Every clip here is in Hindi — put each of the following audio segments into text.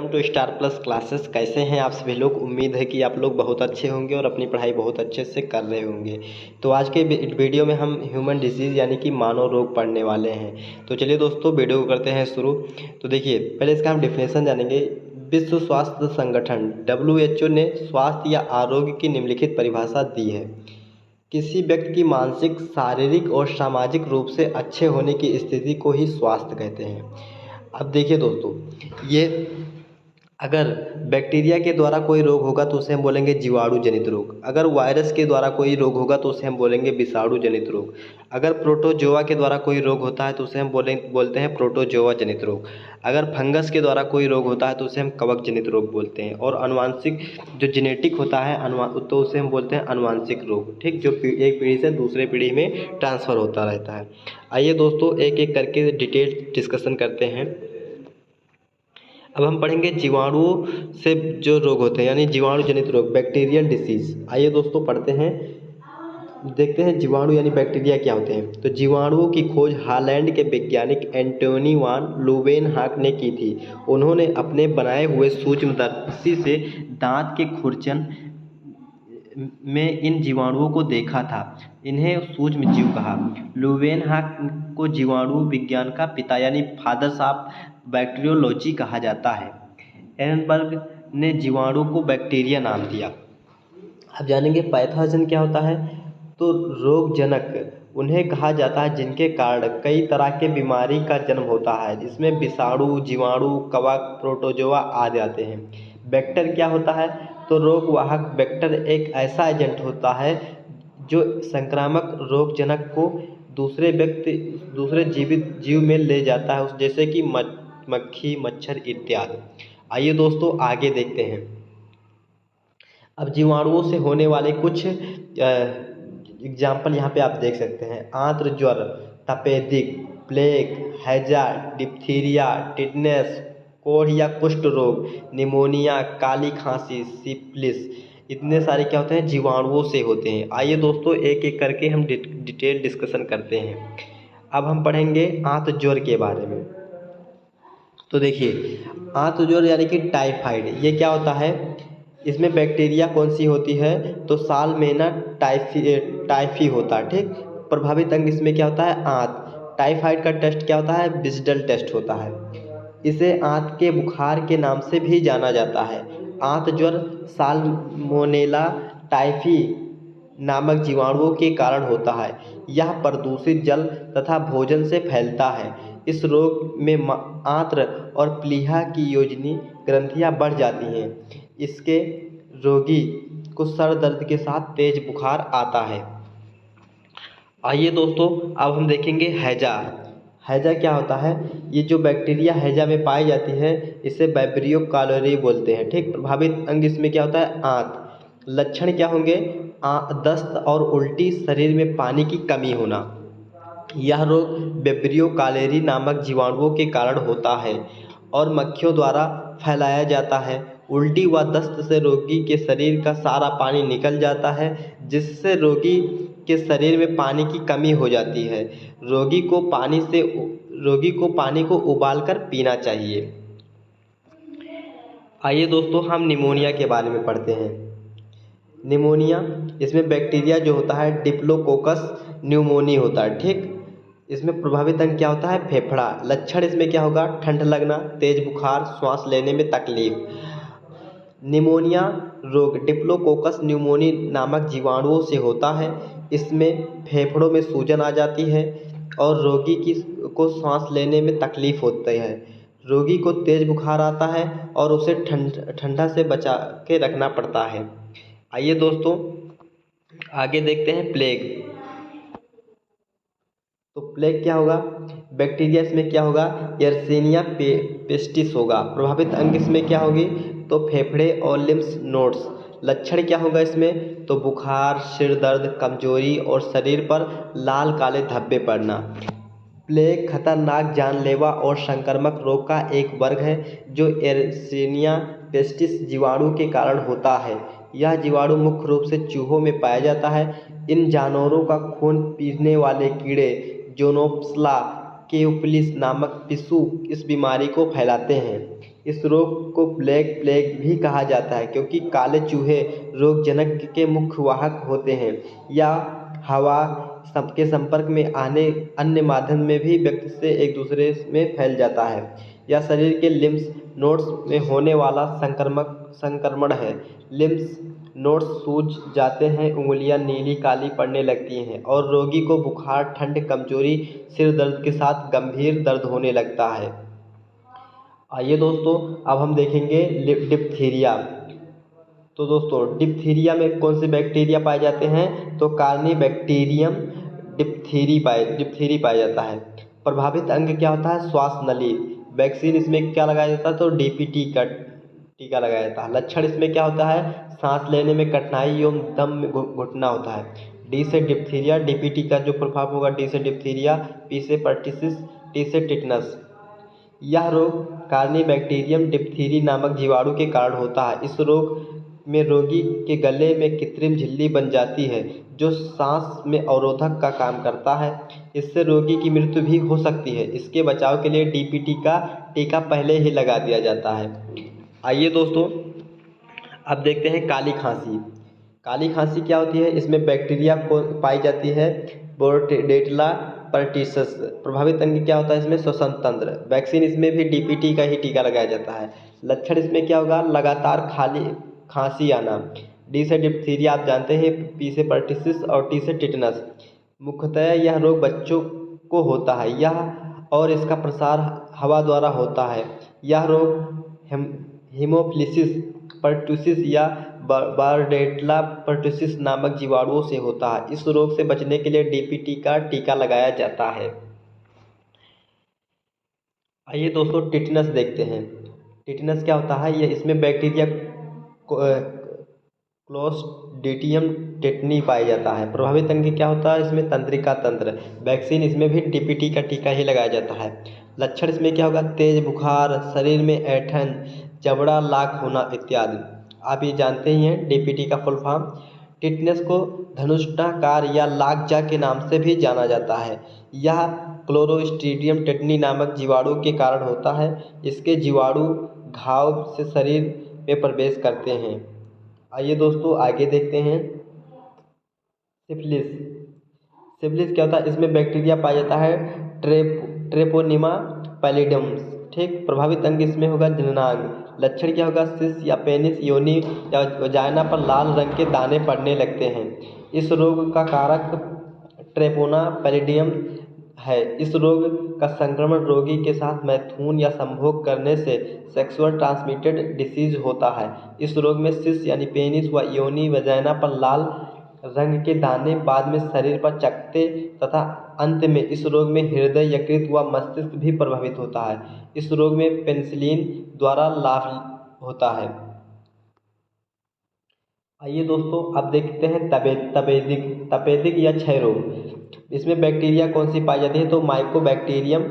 Welcome to Star Plus classes. कैसे हैं आप सभी लोग? उम्मीद है कि आप लोग बहुत अच्छे होंगे और अपनी पढ़ाई बहुत अच्छे से कर रहे होंगे। तो आज के वीडियो में हम ह्यूमन डिजीज़ यानी कि मानव रोग पढ़ने वाले हैं। तो चलिए दोस्तों वीडियो को करते हैं शुरू। तो देखिए पहले इसका हम डिफिनेशन जानेंगे। विश्व स्वास्थ्य संगठन WHO ने स्वास्थ्य या आरोग्य की निम्नलिखित परिभाषा दी है। किसी व्यक्ति की मानसिक, शारीरिक और सामाजिक रूप से अच्छे होने की स्थिति को ही स्वास्थ्य कहते हैं। अब देखिए दोस्तों, ये अगर बैक्टीरिया के द्वारा कोई रोग होगा तो उसे हम बोलेंगे जीवाणु जनित रोग। अगर वायरस के द्वारा कोई रोग होगा तो उसे हम बोलेंगे विषाणु जनित रोग। अगर प्रोटोजोआ के द्वारा कोई रोग होता है तो उसे हम बोलते हैं प्रोटोजोआ जनित रोग। अगर फंगस के द्वारा कोई रोग होता है तो उसे हम कवक जनित रोग बोलते हैं। और अनुवांशिक जो जेनेटिक होता है तो उसे हम बोलते हैं अनुवांशिक रोग। ठीक, जो एक पीढ़ी से दूसरे पीढ़ी में ट्रांसफ़र होता रहता है। आइए दोस्तों एक एक करके डिटेल डिस्कशन करते हैं। अब हम पढ़ेंगे जीवाणुओं से जो रोग होते हैं यानी जीवाणु जनित रोग, बैक्टीरियल डिसीज़। आइए दोस्तों पढ़ते हैं, देखते हैं जीवाणु यानी बैक्टीरिया क्या होते हैं। तो जीवाणुओं की खोज हॉलैंड के वैज्ञानिक एंटोनी वान लुवेनहाक ने की थी। उन्होंने अपने बनाए हुए सूक्ष्मदर्शी से दांत के खुरचन में इन जीवाणुओं को देखा था। इन्हें सूक्ष्म जीव कहा। लुवेनहाक को जीवाणु विज्ञान का पिता यानी फादर्स ऑफ बैक्टीरियोलॉजी कहा जाता है। एरनबर्ग ने जीवाणु को बैक्टीरिया नाम दिया। अब जानेंगे पैथोजन क्या होता है। तो रोगजनक उन्हें कहा जाता है जिनके कारण कई तरह के बीमारी का जन्म होता है। इसमें विषाणु, जीवाणु, कवक, प्रोटोजोआ आ जाते हैं। वेक्टर क्या होता है। तो रोगवाहक वेक्टर एक ऐसा एजेंट होता है जो संक्रामक रोगजनक को दूसरे जीवित जीव में ले जाता है, जैसे कि मक्खी, मच्छर इत्यादि। आइए दोस्तों आगे देखते हैं। अब जीवाणुओं से होने वाले कुछ एग्जाम्पल यहाँ पे आप देख सकते हैं। आंत्र ज्वर, तपेदिक, प्लेग, हैजा, डिप्थीरिया, टिटनेस, कोढ़ या कुष्ठ रोग, निमोनिया, काली खांसी, सिफिलिस, इतने सारे क्या होते हैं जीवाणुओं से होते हैं। आइए दोस्तों एक एक करके हम डिटेल डिस्कशन करते हैं। अब हम पढ़ेंगे आंत्र ज्वर के बारे में। तो देखिए आंत्र ज्वर यानी कि टाइफाइड, ये क्या होता है। इसमें बैक्टीरिया कौन सी होती है। तो साल्मोनेला टाइफी होता है। ठीक, प्रभावित अंग इसमें क्या होता है, आंत। टाइफाइड का टेस्ट क्या होता है, बिस्डल टेस्ट होता है। इसे आंत के बुखार के नाम से भी जाना जाता है। आंत ज्वर साल्मोनेला टाइफी नामक जीवाणुओं के कारण होता है। यह प्रदूषित जल तथा भोजन से फैलता है। इस रोग में आंत्र और प्लीहा की योजनी ग्रंथियां बढ़ जाती हैं। इसके रोगी को सर दर्द के साथ तेज बुखार आता है। आइए दोस्तों अब हम देखेंगे हैजा। हैजा क्या होता है। ये जो बैक्टीरिया हैजा में पाई जाती है इसे वाइब्रियो कैलोरी बोलते हैं। ठीक, प्रभावित अंग इसमें क्या होता है, आंत। लक्षण क्या होंगे, दस्त और उल्टी, शरीर में पानी की कमी होना। यह रोग वेब्रियो कैलोरी नामक जीवाणुओं के कारण होता है और मक्खियों द्वारा फैलाया जाता है। उल्टी व दस्त से रोगी के शरीर का सारा पानी निकल जाता है, जिससे रोगी के शरीर में पानी की कमी हो जाती है। रोगी को पानी को उबालकर पीना चाहिए। आइए दोस्तों हम निमोनिया के बारे में पढ़ते हैं। निमोनिया, इसमें बैक्टीरिया जो होता है डिप्लोकोकस न्यूमोनी होता है। ठीक, इसमें प्रभावित अंग क्या होता है, फेफड़ा। लक्षण इसमें क्या होगा, ठंड लगना, तेज बुखार, श्वास लेने में तकलीफ। निमोनिया रोग डिप्लोकोकस न्यूमोनी नामक जीवाणुओं से होता है। इसमें फेफड़ों में सूजन आ जाती है और रोगी को सांस लेने में तकलीफ होती है। रोगी को तेज बुखार आता है और उसे ठंडा से बचा के रखना पड़ता है। आइए दोस्तों आगे देखते हैं प्लेग। तो प्लेग क्या होगा, बैक्टीरिया इसमें क्या होगा, यर्सीनिया पेस्टिस होगा। प्रभावित अंग इसमें क्या होगी, तो फेफड़े और लिम्फ नोड्स। लक्षण क्या होगा इसमें, तो बुखार, सिर दर्द, कमजोरी और शरीर पर लाल काले धब्बे पड़ना। प्लेग खतरनाक, जानलेवा और संक्रामक रोग का एक वर्ग है जो यर्सीनिया पेस्टिस जीवाणु के कारण होता है। यह जीवाणु मुख्य रूप से चूहों में पाया जाता है। इन जानवरों का खून पीने वाले कीड़े जोनोप्सिला केओपिलिस नामक पिस्सू इस बीमारी को फैलाते हैं। इस रोग को ब्लैक प्लेग भी कहा जाता है क्योंकि काले चूहे रोगजनक के मुख्य वाहक होते हैं। या हवा सबके संपर्क में आने अन्य माध्यम में भी व्यक्ति से एक दूसरे में फैल जाता है। यह शरीर के लिम्स नोड्स में होने वाला संक्रमण है। लिम्स नोड्स सूज जाते हैं, उंगलियां नीली काली पड़ने लगती हैं और रोगी को बुखार, ठंड, कमजोरी, सिर दर्द के साथ गंभीर दर्द होने लगता है। आइए दोस्तों, अब हम देखेंगे डिप्थीरिया। तो दोस्तों, डिप्थीरिया में कौन से बैक्टीरिया पाए जाते हैं? तो कार्निबैक्टीरियम डिप्थीरी पाया जाता है। प्रभावित अंग क्या होता है? श्वास नली। वैक्सीन इसमें क्या लगाया जाता है? तो डीपीटी का टीका लगाया जाता है। लक्षण इसमें क्या होता है? सांस लेने में कठिनाई एवं दम में घुटना होता है। डी से डिप्थीरिया, डीपीटी का जो प्रभाव होगा, डी से डिप्थीरिया, पी से पर्टिसिस, टी से टिटनस। यह रोग कार्निबैक्टीरियम डिप्थीरी नामक जीवाणु के कारण होता है। इस रोग में रोगी के गले में कृत्रिम झिल्ली बन जाती है जो सांस में अवरोधक का काम करता है। इससे रोगी की मृत्यु भी हो सकती है। इसके बचाव के लिए डीपीटी का टीका पहले ही लगा दिया जाता है। आइए दोस्तों, अब देखते हैं काली खांसी। काली खांसी क्या होती है? इसमें बैक्टीरिया को पाई जाती है बोर्डेटेला परटिसस। प्रभावित अंग क्या होता है इसमें? श्वसन तंत्र। वैक्सीन इसमें भी डीपीटी का ही टीका लगाया जाता है। लक्षण इसमें क्या होगा? लगातार खांसी आना। डी से डिप्थीरिया आप जानते हैं, पी से पर्टिसिस और टी से टिटनस। मुख्यतः यह रोग बच्चों को होता है यह और इसका प्रसार हवा द्वारा होता है। यह रोग हीमोफिलिस पर्टुसिस या बार्डेटला पर्टुसिस नामक जीवाणुओं से होता है। इस रोग से बचने के लिए डीपीटी का टीका लगाया जाता है। आइए दोस्तों, टिटनस देखते हैं। टिटनस क्या होता है? यह इसमें बैक्टीरिया क्लोस्ट्रीडियम टेटनी पाया जाता है। प्रभावित अंग क्या होता है इसमें? तंत्रिका तंत्र। वैक्सीन इसमें भी डीपीटी का टीका ही लगाया जाता है। लक्षण इसमें क्या होगा? तेज बुखार, शरीर में ऐंठन, जबड़ा लाख होना इत्यादि। आप ये जानते ही हैं डीपीटी का फुल फॉर्म। टिटनेस को धनुष्टाकार या लाखजा के नाम से भी जाना जाता है। यह क्लोस्ट्रीडियम टेटनी नामक जीवाणु के कारण होता है। इसके जीवाणु घाव से शरीर में प्रवेश करते हैं। आइए दोस्तों, आगे देखते हैं सिफिलिस। सिफिलिस क्या होता है? इसमें बैक्टीरिया पाया जाता है ट्रेपोनिमा पैलिडम। ठीक। प्रभावित अंग इसमें होगा जननांग। लक्षण क्या होगा? सिस या पेनिस योनि या वजाइना पर लाल रंग के दाने पड़ने लगते हैं। इस रोग का कारक ट्रेपोना पैलिडियम है। इस रोग का संक्रमण रोगी के साथ मैथुन या संभोग करने से सेक्सुअल ट्रांसमिटेड डिसीज होता है। इस रोग में सिस यानी पेनिस व योनि वजाइना पर लाल रंग के दाने बाद में शरीर पर चकत्ते तथा अंत में इस रोग में हृदय, यकृत व मस्तिष्क भी प्रभावित होता है। इस रोग में पेनिसिलिन द्वारा लाभ होता है। आइए दोस्तों, अब देखते हैं तपेदिक या क्षय रोग। इसमें बैक्टीरिया कौन सी पाई जाती है? तो माइकोबैक्टीरियम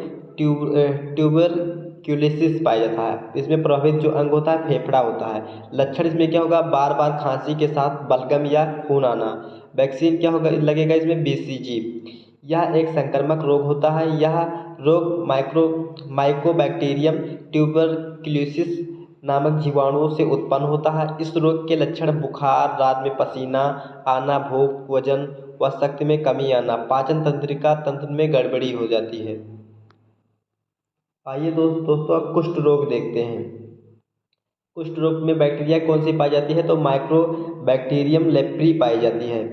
ट्यूबरक्यूलोसिस पाया जाता है। इसमें प्रभावित जो अंग होता है फेफड़ा होता है। लक्षण इसमें क्या होगा? बार बार खांसी के साथ बलगम या खून आना। वैक्सीन क्या होगा लगेगा इसमें? बीसीजी। यह एक संक्रामक रोग होता है। यह रोग माइकोबैक्टीरियम ट्यूबरक्यूलोसिस नामक जीवाणुओं से उत्पन्न होता है। इस रोग के लक्षण बुखार, रात में पसीना आना, भूख, वजन व शक्ति में कमी आना, पाचन तंत्रिका तंत्र में गड़बड़ी हो जाती है। आइए दोस्तों, अब कुष्ठ रोग देखते हैं। कुष्ठ रोग में बैक्टीरिया कौन सी पाई जाती है? तो माइक्रोबैक्टीरियम लेप्री पाई जाती है।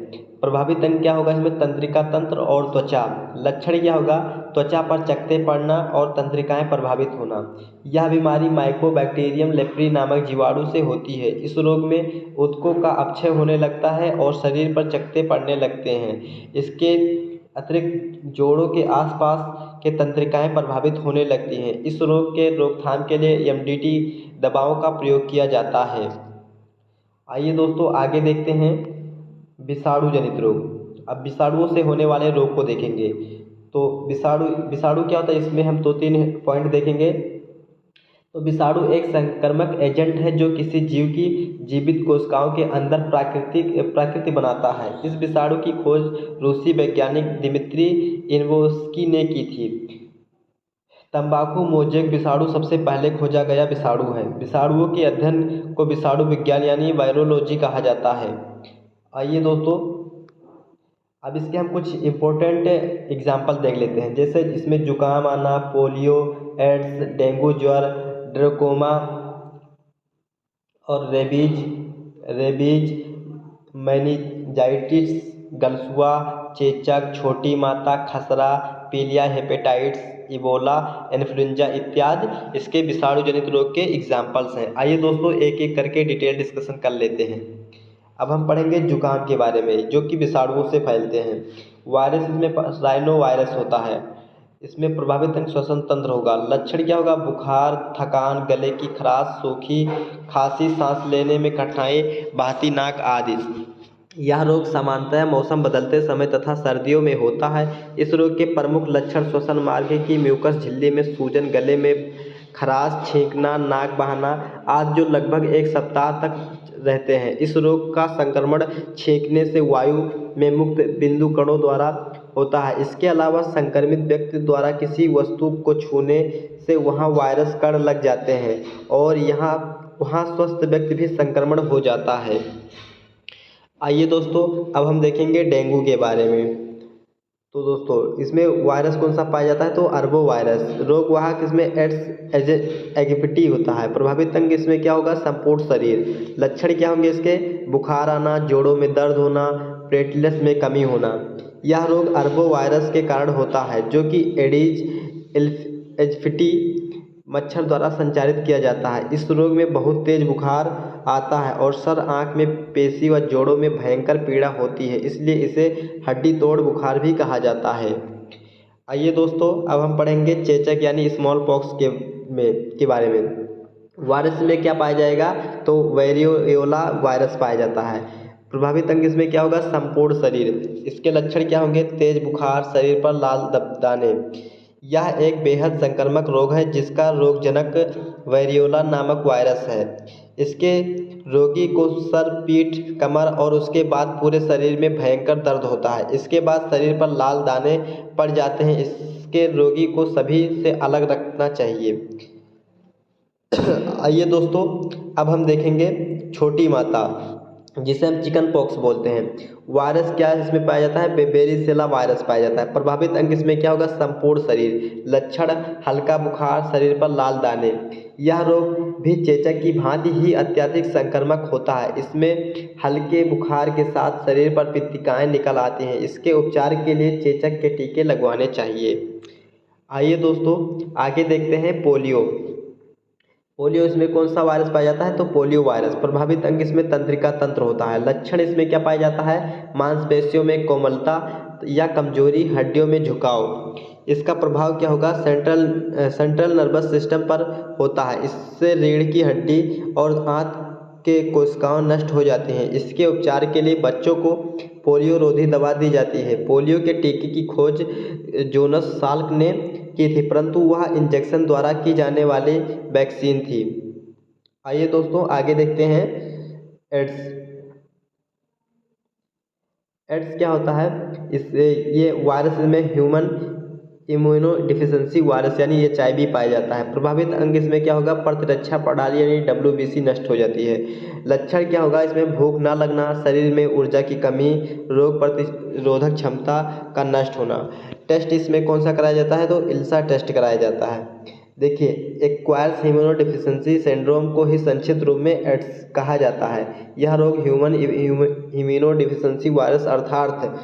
प्रभावित अंग क्या होगा इसमें? तंत्रिका तंत्र और त्वचा। लक्षण क्या होगा? त्वचा पर चकत्ते पड़ना और तंत्रिकाएं प्रभावित होना। यह बीमारी माइकोबैक्टीरियम लेप्री नामक जीवाणु से होती है। इस रोग में ऊतकों का अपक्षय होने लगता है और शरीर पर चकत्ते पड़ने लगते हैं। इसके अतिरिक्त जोड़ों के आसपास के तंत्रिकाएं प्रभावित होने लगती हैं। इस रोग के रोकथाम के लिए एमडीटी दवाओं का प्रयोग किया जाता है। आइए दोस्तों, आगे देखते हैं विषाणु जनित रोग। अब विषाणुओं से होने वाले रोग को देखेंगे। तो विषाणु क्या होता है? इसमें हम 2-3 पॉइंट देखेंगे। तो विषाणु एक संक्रामक एजेंट है जो किसी जीव की जीवित कोशिकाओं के अंदर प्राकृति बनाता है। इस विषाणु की खोज रूसी वैज्ञानिक दिमित्री इनवोस्की ने की थी। तंबाकू मोजेक विषाणु सबसे पहले खोजा गया विषाणु है। विषाणुओं के अध्ययन को विषाणु विज्ञान यानी वायरोलॉजी कहा जाता है। आइए दोस्तों, अब इसके हम कुछ इम्पोर्टेंट एग्जाम्पल देख लेते हैं। जैसे इसमें जुकाम आना, पोलियो, एड्स, डेंगू ज्वर, ड्रोकोमा और रेबीज, मेनिंजाइटिस, गलसुआ, चेचक, छोटी माता, खसरा, पीलिया, हेपेटाइटिस, इबोला, इन्फ्लुएंजा इत्यादि इसके विषाणु जनित रोग के एग्जाम्पल्स हैं। आइए दोस्तों, एक एक करके डिटेल डिस्कशन कर लेते हैं। अब हम पढ़ेंगे जुकाम के बारे में, जो कि विषाणुओं से फैलते हैं। वायरस इसमें राइनो वायरस होता है। इसमें प्रभावित अंग श्वसन तंत्र होगा। लक्षण क्या होगा? बुखार, थकान, गले की खराश, सूखी खांसी, सांस लेने में कठिनाई, बहती नाक आदि। यह रोग सामान्यतः मौसम बदलते समय तथा सर्दियों में होता है। इस रोग के प्रमुख लक्षण श्वसन मार्ग की म्यूकस झिल्ली में सूजन, गले में खराश, छींकना, नाक बहना आदि, जो लगभग एक सप्ताह तक रहते हैं। इस रोग का संक्रमण छींकने से वायु में मुक्त बिंदु कणों द्वारा होता है। इसके अलावा संक्रमित व्यक्ति द्वारा किसी वस्तु को छूने से वहां वायरस कण लग जाते हैं और वहां स्वस्थ व्यक्ति भी संक्रमण हो जाता है। आइए दोस्तों, अब हम देखेंगे डेंगू के बारे में। तो दोस्तों, इसमें वायरस कौन सा पाया जाता है? तो अरबो वायरस। रोग वाहक इसमें एड्स एगिप्टी होता है। प्रभावित अंग इसमें क्या होगा? संपूर्ण शरीर। लक्षण क्या होंगे इसके? बुखार आना, जोड़ों में दर्द होना, प्लेटलेट्स में कमी होना। यह रोग अरबो वायरस के कारण होता है, जो कि एडीज एजिप्टी मच्छर द्वारा संचारित किया जाता है। इस रोग में बहुत तेज बुखार आता है और सर, आंख में पेशी व जोड़ों में भयंकर पीड़ा होती है, इसलिए इसे हड्डी तोड़ बुखार भी कहा जाता है। आइए दोस्तों, अब हम पढ़ेंगे चेचक यानी स्मॉल पॉक्स के बारे में। वायरस में क्या पाया जाएगा? तो वेरियोला वायरस पाया जाता है। प्रभावित अंग इसमें क्या होगा? संपूर्ण शरीर। इसके लक्षण क्या होंगे? तेज बुखार, शरीर पर लाल दाने। यह एक बेहद संक्रामक रोग है जिसका रोगजनक वेरियोला नामक वायरस है। इसके रोगी को सर, पीठ, कमर और उसके बाद पूरे शरीर में भयंकर दर्द होता है। इसके बाद शरीर पर लाल दाने पड़ जाते हैं। इसके रोगी को सभी से अलग रखना चाहिए। आइए दोस्तों, अब हम देखेंगे छोटी माता, जिसे हम चिकन पॉक्स बोलते हैं। वायरस क्या है इसमें पाया जाता है? बेबेरिसेला वायरस पाया जाता है। प्रभावित अंग इसमें क्या होगा? संपूर्ण शरीर। लक्षण हल्का बुखार, शरीर पर लाल दाने। यह रोग भी चेचक की भांति ही अत्यधिक संक्रामक होता है। इसमें हल्के बुखार के साथ शरीर पर पित्तिकाएँ निकल आती हैं। इसके उपचार के लिए चेचक के टीके लगवाने चाहिए। आइए दोस्तों, आगे देखते हैं पोलियो। पोलियो इसमें कौन सा वायरस पाया जाता है? तो पोलियो वायरस। प्रभावित अंग इसमें तंत्रिका तंत्र होता है। लक्षण इसमें क्या पाया जाता है? मांसपेशियों में कोमलता या कमजोरी, हड्डियों में झुकाव। इसका प्रभाव क्या होगा? सेंट्रल नर्वस सिस्टम पर होता है। इससे रीढ़ की हड्डी और आंत के कोशिकाएं नष्ट हो जाती हैं। इसके उपचार के लिए बच्चों को पोलियो रोधी दवा दी जाती है। पोलियो के टीके की खोज जोनस साल्क ने की थी, परंतु वह इंजेक्शन द्वारा की जाने वाली वैक्सीन थी। आइए दोस्तों, आगे देखते हैं एड्स। एड्स क्या होता है? ये वायरस में ह्यूमन इम्यूनो डिफिशियंसी वायरस यानी HIV पाया जाता है। प्रभावित अंग इसमें क्या होगा? प्रतिरक्षा प्रणाली यानी WBC नष्ट हो जाती है। लक्षण क्या होगा? इसमें भूख ना लगना, शरीर में ऊर्जा की कमी, रोग प्रतिरोधक क्षमता का नष्ट होना। टेस्ट इसमें कौन सा कराया जाता है? तो इल्सा टेस्ट कराया जाता है। देखिए, एक्वायर्स इम्यूनो डिफिशियंसी सिंड्रोम को ही संक्षिप्त रूप में एड्स कहा जाता है। यह रोग ह्यूमन इम्यूनो डिफिशियंसी वायरस अर्थात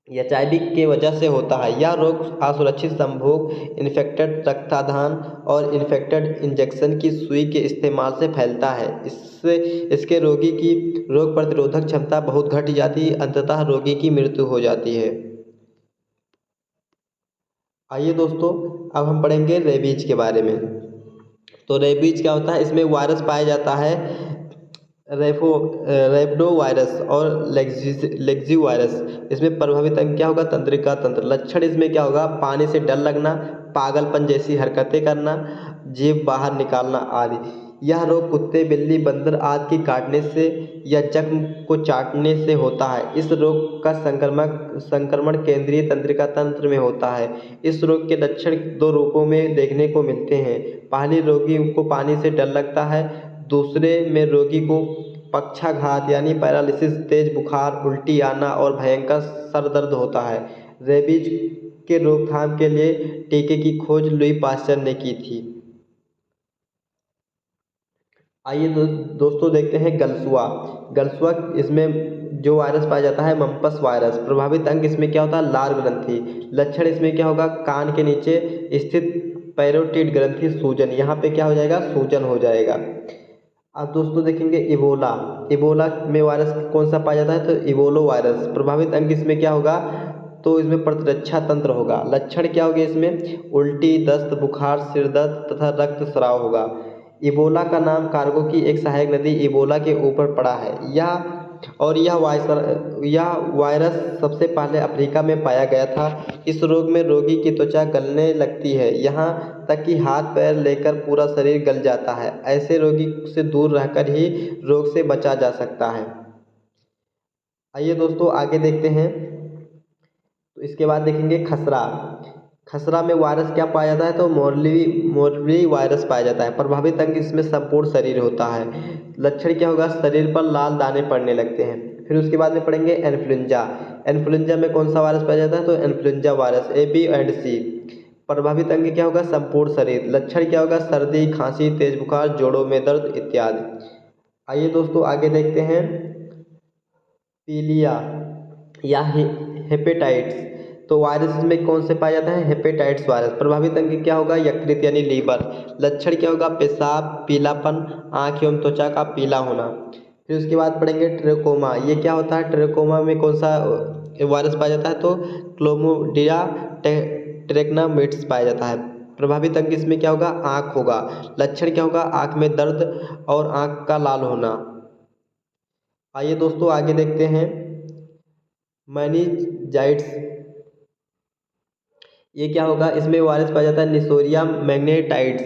HIV के वजह से होता है। यह रोग असुरक्षित संभोग, इन्फेक्टेड रक्ताधान और इन्फेक्टेड इंजेक्शन की सुई के इस्तेमाल से फैलता है। इससे इसके रोगी की रोग प्रतिरोधक क्षमता बहुत घट जाती है, अंततः रोगी की मृत्यु हो जाती है। आइए दोस्तों, अब हम पढ़ेंगे रेबीज के बारे में। तो रेबीज क्या होता है? इसमें वायरस पाया जाता है रेबडो वायरस और लेग्जी वायरस। इसमें प्रभावित अंग क्या होगा? तंत्रिका तंत्र। लक्षण इसमें क्या होगा? पानी से डर लगना, पागलपन जैसी हरकतें करना, जीभ बाहर निकालना आदि। यह रोग कुत्ते, बिल्ली, बंदर आदि के काटने से या जख्म को चाटने से होता है। इस रोग का संक्रमण केंद्रीय तंत्रिका तंत्र में होता है। इस रोग के लक्षण दो रूपों में देखने को मिलते हैं। पहले रोगी को पानी से डर लगता है, दूसरे में रोगी को पक्षाघात यानी पैरालिसिस, तेज बुखार, उल्टी आना और भयंकर सर दर्द होता है। रेबीज के रोकथाम के लिए टीके की खोज लुई पास्चर ने की थी। आइए दोस्तों देखते हैं गलसुआ। गलसुआ इसमें जो वायरस पाया जाता है मम्पस वायरस। प्रभावित अंग इसमें क्या होता है? लार ग्रंथि। लक्षण इसमें क्या होगा? कान के नीचे स्थित पैरोटिड ग्रंथि सूजन, यहाँ पे क्या हो जाएगा? सूजन हो जाएगा। अब दोस्तों देखेंगे इबोला। इबोला में वायरस कौन सा पाया जाता है? तो इबोलो वायरस। प्रभावित अंग इसमें क्या होगा? तो इसमें प्रतिरक्षा तंत्र होगा। लक्षण क्या होंगे इसमें? उल्टी, दस्त, बुखार, सिर दर्द तथा रक्तस्राव होगा। इबोला का नाम कार्गो की एक सहायक नदी इबोला के ऊपर पड़ा है। यह वायरस सबसे पहले अफ्रीका में पाया गया था। इस रोग में रोगी की त्वचा गलने लगती है, यहाँ तक कि हाथ पैर लेकर पूरा शरीर गल जाता है। ऐसे रोगी से दूर रहकर ही रोग से बचा जा सकता है। आइए दोस्तों आगे देखते हैं। तो इसके बाद देखेंगे खसरा। खसरा में वायरस क्या पाया जाता है? तो मोरली वायरस पाया जाता है। प्रभावित अंग इसमें संपूर्ण शरीर होता है। लक्षण क्या होगा? शरीर पर लाल दाने पड़ने लगते हैं। फिर उसके बाद में पढ़ेंगे इन्फ्लुएंजा। इन्फ्लुएंजा में कौन सा वायरस पाया जाता है? तो influenza virus A, B and C. प्रभावित अंग क्या होगा? संपूर्ण शरीर। लक्षण क्या होगा? सर्दी, खांसी, तेज बुखार, जोड़ों में दर्द इत्यादि। आइए दोस्तों आगे देखते हैं पीलिया या हेपेटाइट्स। तो वायरस में कौन से पाया जाता है? Hepatitis virus. प्रभावित अंग क्या होगा? यकृत यानी लीवर। लक्षण क्या होगा? पेशाब, पीलापन, आँख एवं त्वचा का पीला होना। फिर उसके बाद पढ़ेंगे ट्रेकोमा। ये क्या होता है? ट्रेकोमा में कौन सा वायरस पाया जाता है? तो क्लोमोडिया ट्रेक्नामिट्स पाया जाता है। प्रभावित अंग इसमें क्या होगा? आँख होगा। लक्षण क्या होगा? आँख में दर्द और आँख का लाल होना। आइए दोस्तों आगे देखते हैं मेनिंजाइटिस। ये क्या होगा? इसमें वायरस पाया जाता है निसोरिया मैग्नेटाइड्स।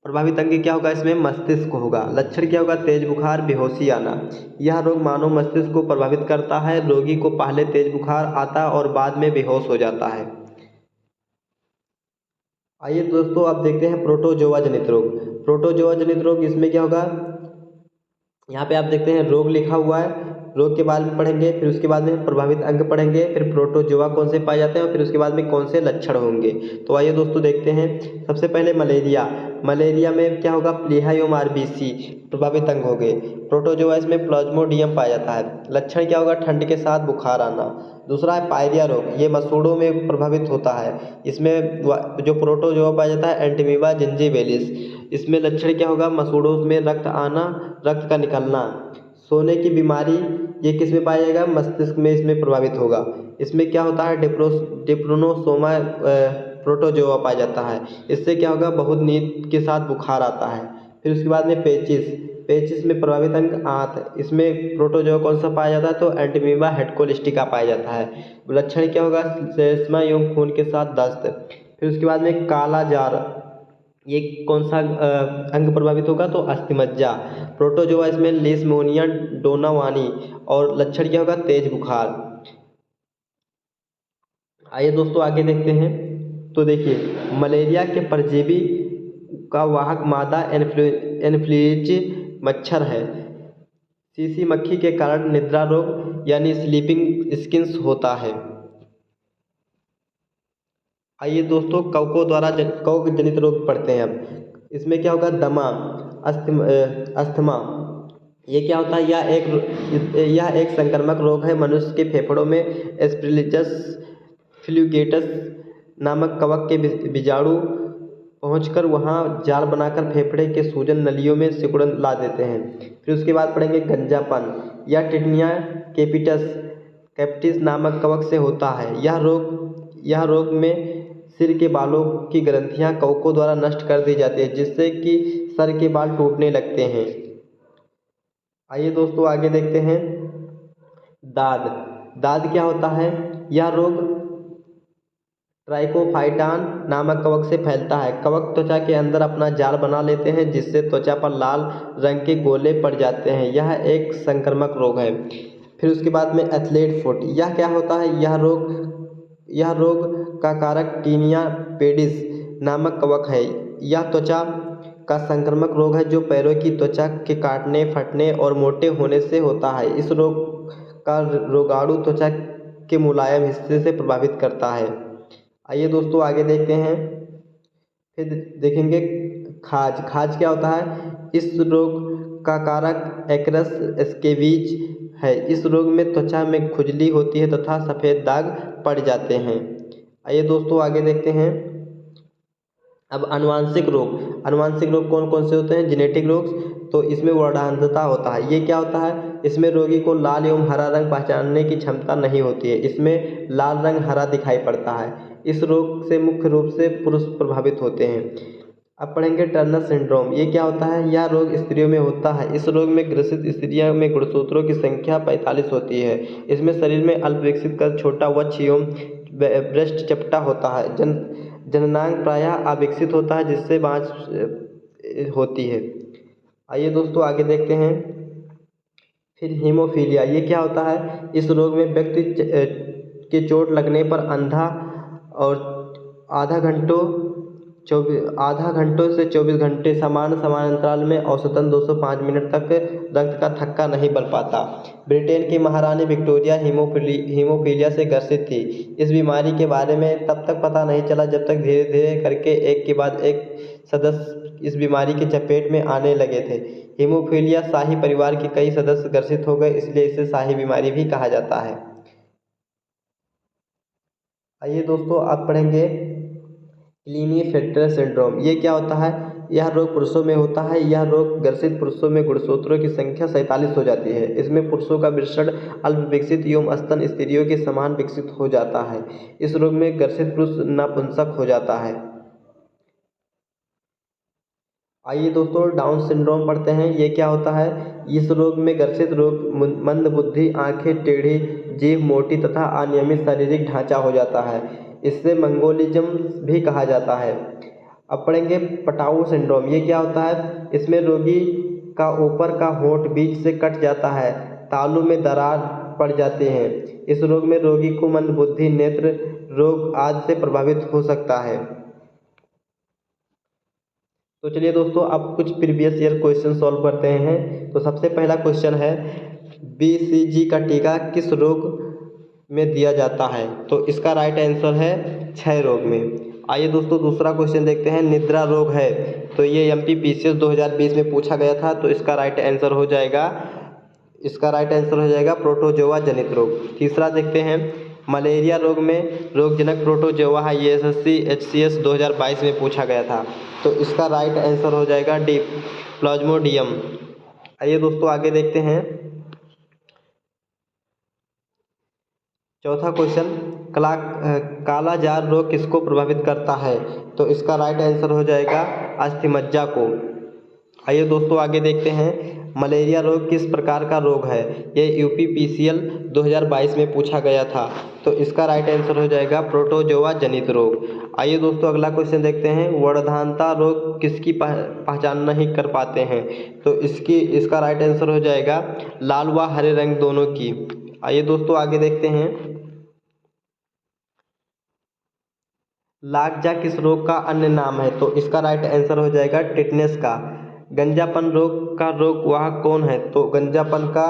प्रभावित अंग क्या होगा? इसमें मस्तिष्क होगा। लक्षण क्या होगा? तेज बुखार, बेहोशी आना। यह रोग मानव मस्तिष्क को प्रभावित करता है। रोगी को पहले तेज बुखार आता और बाद में बेहोश हो जाता है। आइए दोस्तों अब देखते हैं प्रोटोजोआ जनित रोग। प्रोटोजोआ जनित रोग इसमें क्या होगा? यहाँ पे आप देखते हैं रोग लिखा हुआ है। रोग के बारे में पढ़ेंगे, फिर उसके बाद में प्रभावित अंग पढ़ेंगे, फिर प्रोटोजोआ कौन से पाए जाते हैं और फिर उसके बाद में कौन से लक्षण होंगे। तो आइए दोस्तों देखते हैं। सबसे पहले मलेरिया। मलेरिया में क्या होगा? प्लीहा एवं आरबीसी प्रभावित अंग हो गए। प्रोटोजोआ इसमें प्लाज्मोडियम पाया जाता है। लक्षण क्या होगा? ठंड के साथ बुखार आना। दूसरा है पायरिया रोग। ये मसूड़ों में प्रभावित होता है। इसमें जो प्रोटोजोआ पाया जाता है एंटीमीबा जिंजीबेलिस। इसमें लक्षण क्या होगा? मसूड़ों में रक्त आना, रक्त का निकलना। सोने की बीमारी ये किस में पाया जाएगा? मस्तिष्क में इसमें प्रभावित होगा। इसमें क्या होता है? डिप्रोनोसोमा प्रोटोजोआ पाया जाता है। इससे क्या होगा? बहुत नींद के साथ बुखार आता है। फिर उसके बाद में पेचिस। पेचिस में प्रभावित अंग आंत। इसमें प्रोटोजोआ कौन सा पाया जाता है? तो एंटीमीबा हेडकोलिस्टिका पाया जाता है। लक्षण क्या होगा? श्लेष्मा एवं खून के साथ दस्त। फिर उसके बाद में काला जार। ये कौन सा अंग प्रभावित होगा? तो अस्थिमज्जा। प्रोटोजोआ इसमें लिस्मोनिया डोनावानी। और लक्षण क्या होगा? तेज बुखार। आइए दोस्तों आगे देखते हैं। तो देखिए मलेरिया के परजीवी का वाहक मादा एनफ्लूएंजा मच्छर है। सीसी मक्खी के कारण निद्रा रोग यानी स्लीपिंग स्किन्स होता है। आइए दोस्तों कवक जनित रोग पढ़ते हैं अब। इसमें क्या होगा? दमा, अस्थमा। ये क्या होता है? यह एक संक्रामक रोग है। मनुष्य के फेफड़ों में एस्परजिलस फ्लूगेटस नामक कवक के बीजाणु पहुंचकर वहां जाल बनाकर फेफड़े के सूजन नलियों में सिकुड़न ला देते हैं। फिर उसके बाद पढ़ेंगे गंजापन या टिटनिया कैपिटिस नामक कवक से होता है। यह रोग में सिर के बालों की ग्रंथियां कवकों द्वारा नष्ट कर दी जाती है, जिससे कि सर के बाल टूटने लगते हैं। आइए दोस्तों आगे देखते हैं। दाद। दाद क्या होता है? यह रोग ट्राइकोफाइटान नामक कवक से फैलता है। कवक त्वचा के अंदर अपना जाल बना लेते हैं जिससे त्वचा पर लाल रंग के गोले पड़ जाते हैं। यह एक संक्रामक रोग है। फिर उसके बाद में एथलीट फुट, यह क्या होता है? यह रोग का कारक टीनिया पेडिस नामक कवक है। यह त्वचा का संक्रामक रोग है जो पैरों की त्वचा के काटने, फटने और मोटे होने से होता है। इस रोग का रोगाणु त्वचा के मुलायम हिस्से से प्रभावित करता है। आइए दोस्तों आगे देखते हैं। फिर देखेंगे खाज। खाज क्या होता है? इस रोग का कारक एक्रस स्केबीज है। इस रोग में त्वचा में खुजली होती है तथा सफ़ेद दाग पड़ जाते हैं। आइए दोस्तों आगे देखते हैं। अब आनुवांशिक रोग। आनुवांशिक रोग कौन कौन से होते हैं? जेनेटिक रोग। तो इसमें वर्णांधता होता है। ये क्या होता है? इसमें रोगी को लाल एवं हरा रंग पहचानने की क्षमता नहीं होती है। इसमें लाल रंग हरा दिखाई पड़ता है। इस रोग से मुख्य रूप से पुरुष प्रभावित होते हैं। अब पढ़ेंगे टर्नर सिंड्रोम। ये क्या होता है? यह रोग स्त्रियों में होता है। इस रोग में ग्रसित स्त्रियों में गुणसूत्रों की संख्या 45 होती है। इसमें शरीर में अल्प विकसित कर छोटा वक्ष एवं ब्रेस्ट चपटा होता है। जननांग प्रायः अविकसित होता है जिससे बाँझ होती है। आइए दोस्तों आगे देखते हैं। फिर हीमोफीलिया। ये क्या होता है? इस रोग में व्यक्ति के चोट लगने पर अंधा और आधा घंटों से 24 घंटे समान अंतराल में औसतन 205 मिनट तक रक्त का थक्का नहीं बन पाता। ब्रिटेन की महारानी विक्टोरिया हीमोफीलिया से ग्रसित थी। इस बीमारी के बारे में तब तक पता नहीं चला जब तक धीरे धीरे करके एक के बाद एक सदस्य इस बीमारी की चपेट में आने लगे थे। हीमोफीलिया शाही परिवार के कई सदस्य ग्रसित हो गए, इसलिए इसे शाही बीमारी भी कहा जाता है। आइए दोस्तों आप पढ़ेंगे क्लीनेफेल्टर सिंड्रोम। ये क्या होता है? यह रोग पुरुषों में होता है। यह रोग ग्रसित पुरुषों में गुणसूत्रों की संख्या 47 हो जाती है। इसमें पुरुषों का वृषण अल्प विकसित एवं स्तन स्त्रियों के समान विकसित हो जाता है। इस रोग में ग्रसित पुरुष नपुंसक हो जाता है। आइए दोस्तों डाउन सिंड्रोम पढ़ते हैं। ये क्या होता है? इस रोग में ग्रसित रोग मंदबुद्धि, आंखें टेढ़ी, जीभ मोटी तथा अनियमित शारीरिक ढांचा हो जाता है। इससे मंगोलिज्म भी कहा जाता है। अब पढ़ेंगे पटाऊ सिंड्रोम। ये क्या होता है? इसमें रोगी का ऊपर का होंठ बीच से कट जाता है, तालू में दरार पड़ जाती है। इस रोग में रोगी को मंदबुद्धि, नेत्र रोग आदि से प्रभावित हो सकता है। तो चलिए दोस्तों अब कुछ प्रीवियस ईयर क्वेश्चन सॉल्व करते हैं। तो सबसे पहला क्वेश्चन है BCG का टीका किस रोग में दिया जाता है? तो इसका राइट आंसर है क्षय रोग में। आइए दोस्तों दूसरा क्वेश्चन देखते हैं। निद्रा रोग है तो ये MPPCS 2020 में पूछा गया था। तो इसका राइट आंसर हो जाएगा प्रोटोजोआ जनित रोग। तीसरा देखते हैं मलेरिया रोग में रोगजनक प्रोटोजोआ है। ये SSC HCS 2022 में पूछा गया था। तो इसका राइट आंसर हो जाएगा डी, प्लाज्मोडियम। आइए दोस्तों आगे देखते हैं। चौथा क्वेश्चन काला जार रोग किसको प्रभावित करता है? तो इसका राइट आंसर हो जाएगा अस्थिमज्जा को। आइए दोस्तों आगे देखते हैं मलेरिया रोग किस प्रकार का रोग है? ये UPPCL 2022 में पूछा गया था। तो इसका राइट आंसर हो जाएगा प्रोटोजोआ जनित रोग। आइए दोस्तों अगला क्वेश्चन देखते हैं। वर्धानता रोग किसकी पहचान नहीं कर पाते हैं? तो इसका राइट आंसर हो जाएगा लाल व हरे रंग दोनों की। आइए दोस्तों आगे देखते हैं। लाकजा किस रोग का अन्य नाम है? तो इसका राइट आंसर हो जाएगा टिटनेस का। गंजापन रोग का रोग वह कौन है? तो गंजापन का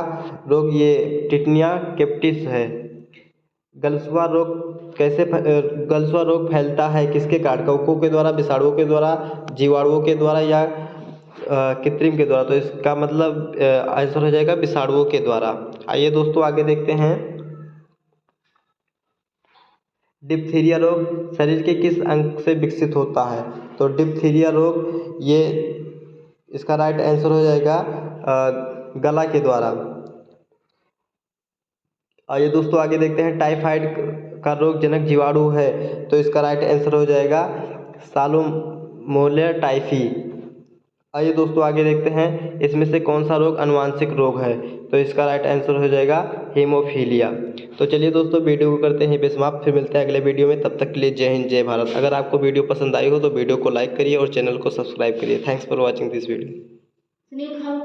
रोग ये टिटनिया केप्टिस है। गलसुआ रोग फैलता है किसके कारण? कवकों के द्वारा, विषाणुओं के द्वारा, जीवाणुओं के द्वारा या कृत्रिम के द्वारा? तो इसका मतलब आंसर हो जाएगा विषाणुओं के द्वारा। आइए दोस्तों आगे देखते हैं। डिप्थीरिया रोग शरीर के किस अंग से विकसित होता है? तो डिप्थीरिया रोग ये इसका राइट आंसर हो जाएगा गला के द्वारा। आइए दोस्तों आगे देखते हैं। टाइफाइड का रोग जनक जीवाणु है। तो इसका राइट आंसर हो जाएगा साल्मोनेला टाइफी। आइए दोस्तों आगे देखते हैं। इसमें से कौन सा रोग अनुवांशिक रोग है? तो इसका राइट आंसर हो जाएगा हीमोफीलिया। तो चलिए दोस्तों, वीडियो को करते हैं समाप्त, फिर मिलते हैं अगले वीडियो में। तब तक के लिए जय हिंद, जय भारत। अगर आपको वीडियो पसंद आई हो तो वीडियो को लाइक करिए और चैनल को सब्सक्राइब करिए। Thanks for watching this video.